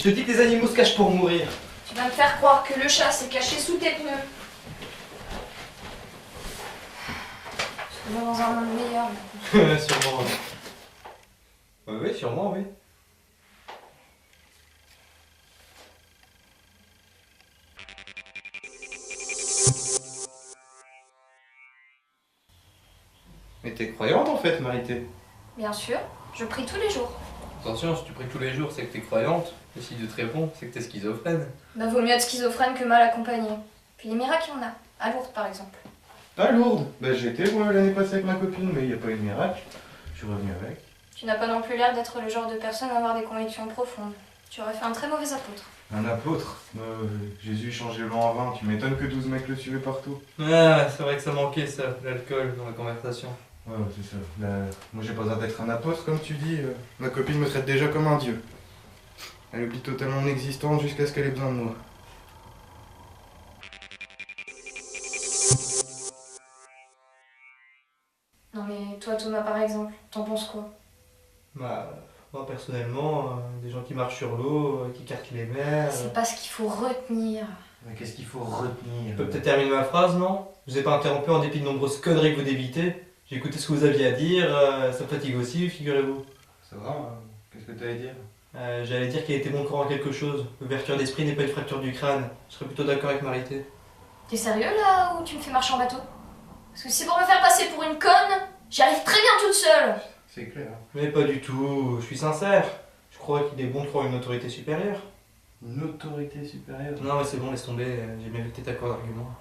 je te dis que les animaux se cachent pour mourir. Tu vas me faire croire que le chat s'est caché sous tes pneus. Je suis dans un monde meilleur. Sûrement. Oui, sûrement, oui. Mais t'es croyante en fait, Marité. Bien sûr, je prie tous les jours. Attention, si tu pries tous les jours, c'est que t'es croyante. Et si Dieu te répond, c'est que t'es schizophrène. Bah vaut mieux être schizophrène que mal accompagné. Puis les miracles, il y en a. À Lourdes, par exemple. À Lourdes. Bah j'y étais moi l'année passée avec ma copine, mais il n'y a pas eu de miracle. Je suis revenu avec. Tu n'as pas non plus l'air d'être le genre de personne à avoir des convictions profondes. Tu aurais fait un très mauvais apôtre. Un apôtre. Jésus changeait l'eau en vin, tu m'étonnes que 12 mecs le suivaient partout. Ah, c'est vrai que ça manquait ça, l'alcool dans la conversation. Ouais, c'est ça. Moi j'ai pas besoin d'être un apôtre comme tu dis. Ma copine me traite déjà comme un dieu. Elle oublie totalement mon existence jusqu'à ce qu'elle ait besoin de moi. Non mais toi Thomas par exemple, t'en penses quoi? Bah, moi personnellement, des gens qui marchent sur l'eau, qui cartent les mers... C'est pas ce qu'il faut retenir. Mais qu'est-ce qu'il faut retenir? Je peux peut-être terminer ma phrase, non? Je vous ai pas interrompu en dépit de nombreuses conneries que vous débitez. J'ai écouté ce que vous aviez à dire, ça me fatigue aussi, figurez-vous. Ça va, qu'est-ce que t'allais dire? J'allais dire qu'il était bon courant quelque chose. L'ouverture d'esprit n'est pas une fracture du crâne. Je serais plutôt d'accord avec Marité. T'es sérieux là ou tu me fais marcher en bateau? Parce que si c'est pour me faire passer pour une conne, j'y arrive très bien toute seule. C'est clair. Mais pas du tout, je suis sincère. Je crois qu'il est bon de croire une autorité supérieure. Une autorité supérieure? Non mais c'est bon, laisse tomber, j'ai mérité ta cour d'argument.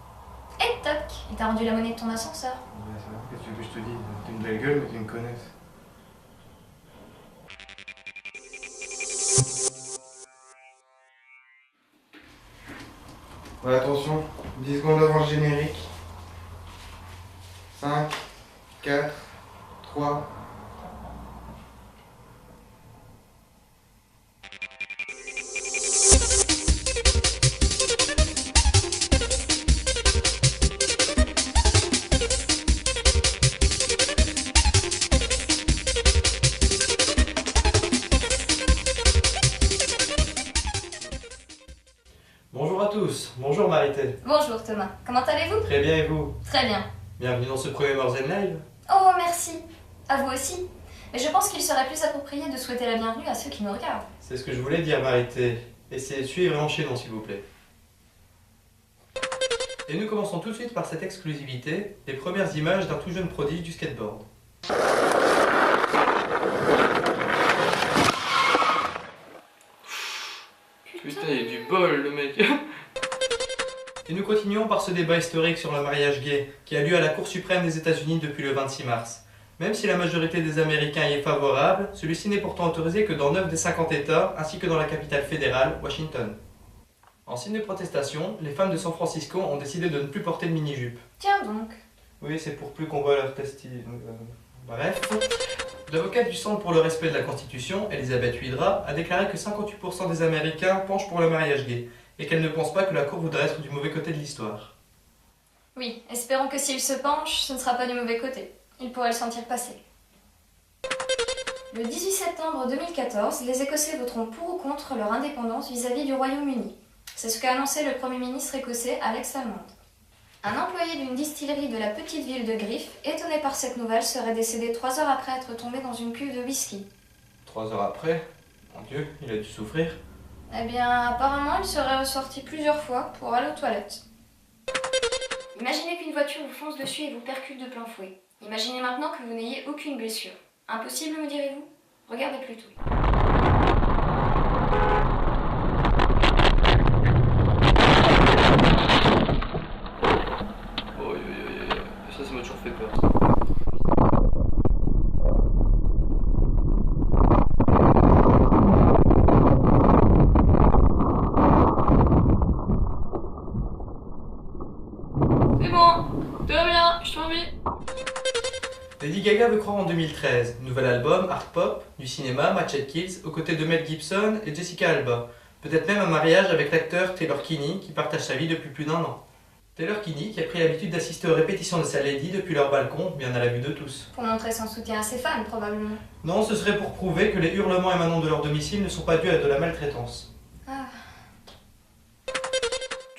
Et toc, il t'a rendu la monnaie de ton ascenseur. Ouais, c'est vrai, qu'est-ce que tu veux que je te dise? T'as une belle gueule, mais tu me connais. Ouais, attention, 10 secondes avant le générique. 5, 4, 3... Bonjour à tous, bonjour Marité. Bonjour Thomas, comment allez-vous? Très bien et vous? Très bien. Bienvenue dans ce premier Morzen Live. Oh merci, à vous aussi. Mais je pense qu'il serait plus approprié de souhaiter la bienvenue à ceux qui nous regardent. C'est ce que je voulais dire Marité. Essayez de suivre et enchaînons s'il vous plaît. Et nous commençons tout de suite par cette exclusivité, les premières images d'un tout jeune prodige du skateboard. Putain, il y a du bol le mec. Et nous continuons par ce débat historique sur le mariage gay qui a lieu à la Cour suprême des États-Unis depuis le 26 mars. Même si la majorité des Américains y est favorable, celui-ci n'est pourtant autorisé que dans 9 des 50 États ainsi que dans la capitale fédérale, Washington. En signe de protestation, les femmes de San Francisco ont décidé de ne plus porter de mini-jupe. Tiens donc. Oui, c'est pour plus qu'on voit leurs testis. Bref. L'avocate du Centre pour le respect de la Constitution, Elisabeth Huidra, a déclaré que 58% des Américains penchent pour le mariage gay et qu'elle ne pense pas que la Cour voudrait être du mauvais côté de l'histoire. Oui, espérons que s'il se penche, ce ne sera pas du mauvais côté. Il pourrait le sentir passer. Le 18 septembre 2014, les Écossais voteront pour ou contre leur indépendance vis-à-vis du Royaume-Uni. C'est ce qu'a annoncé le Premier ministre écossais Alex Salmond. Un employé d'une distillerie de la petite ville de Griff, étonné par cette nouvelle, serait décédé 3 heures après être tombé dans une cuve de whisky. 3 heures après, mon Dieu, il a dû souffrir. Eh bien, apparemment, il serait ressorti plusieurs fois pour aller aux toilettes. Imaginez qu'une voiture vous fonce dessus et vous percute de plein fouet. Imaginez maintenant que vous n'ayez aucune blessure. Impossible, me direz-vous? Regardez plutôt. Ça m'a toujours fait peur. C'est bon, tout va bien, je t'en prie. Lady Gaga veut croire en 2013, nouvel album, art pop, du cinéma, Matched Kills, aux côtés de Mel Gibson et Jessica Alba. Peut-être même un mariage avec l'acteur Taylor Kinney qui partage sa vie depuis plus d'1 an. Taylor Kinney qui a pris l'habitude d'assister aux répétitions de sa Lady depuis leur balcon, bien à la vue de tous. Pour montrer son soutien à ses fans, probablement. Non, ce serait pour prouver que les hurlements émanant de leur domicile ne sont pas dus à de la maltraitance.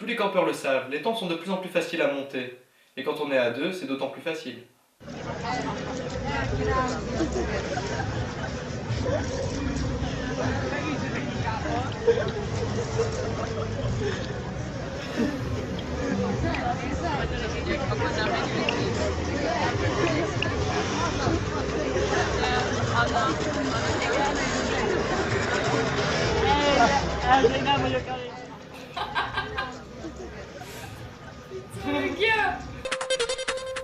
Tous les campeurs le savent, les tentes sont de plus en plus faciles à monter. Et quand on est à deux, c'est d'autant plus facile.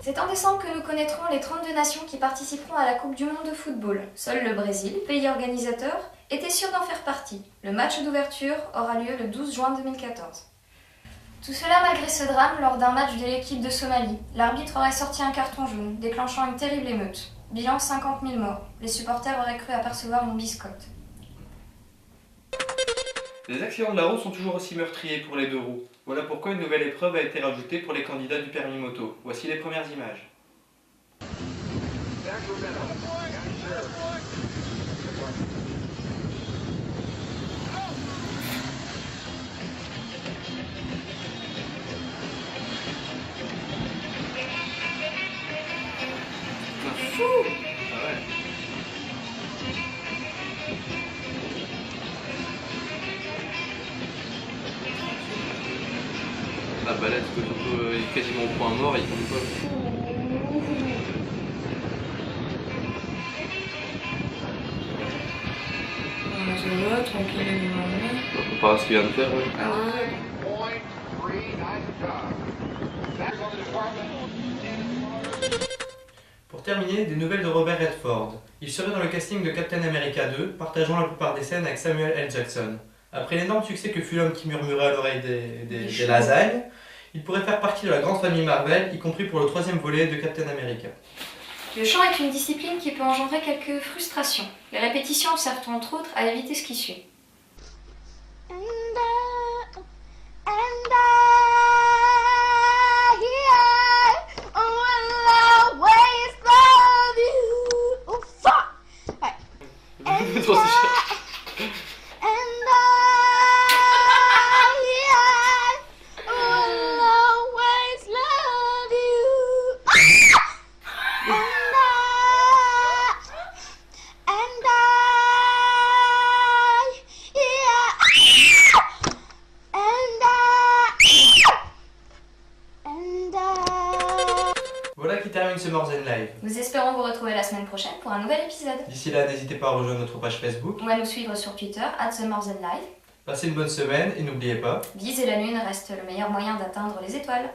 C'est en décembre que nous connaîtrons les 32 nations qui participeront à la Coupe du Monde de football. Seul le Brésil, pays organisateur, était sûr d'en faire partie. Le match d'ouverture aura lieu le 12 juin 2014. Tout cela malgré ce drame lors d'un match de l'équipe de Somalie. L'arbitre aurait sorti un carton jaune, déclenchant une terrible émeute. Bilan 50 000 morts. Les supporters auraient cru apercevoir une biscotte. Les accidents de la route sont toujours aussi meurtriers pour les deux roues. Voilà pourquoi une nouvelle épreuve a été rajoutée pour les candidats du permis moto. Voici les premières images. Fou! Ah ouais. La balade, il est quasiment au point mort et il tombe pas. Ça va, tranquille. On peut pas ce qu'il vient de faire. Ouais. Pour terminer, des nouvelles de Robert Redford. Il serait dans le casting de Captain America 2, partageant la plupart des scènes avec Samuel L. Jackson. Après l'énorme succès que fut l'homme qui murmurait à l'oreille des lasagnes, il pourrait faire partie de la grande famille Marvel, y compris pour le 3e volet de Captain America. Le chant est une discipline qui peut engendrer quelques frustrations. Les répétitions servent entre autres à éviter ce qui suit. Voilà qui termine ce Morzen Live. Nous espérons vous retrouver la semaine prochaine pour un nouvel épisode. D'ici là, n'hésitez pas à rejoindre notre page Facebook. Ou à nous suivre sur Twitter, @TheMorzenLive. Passez une bonne semaine et n'oubliez pas... Viser la lune reste le meilleur moyen d'atteindre les étoiles.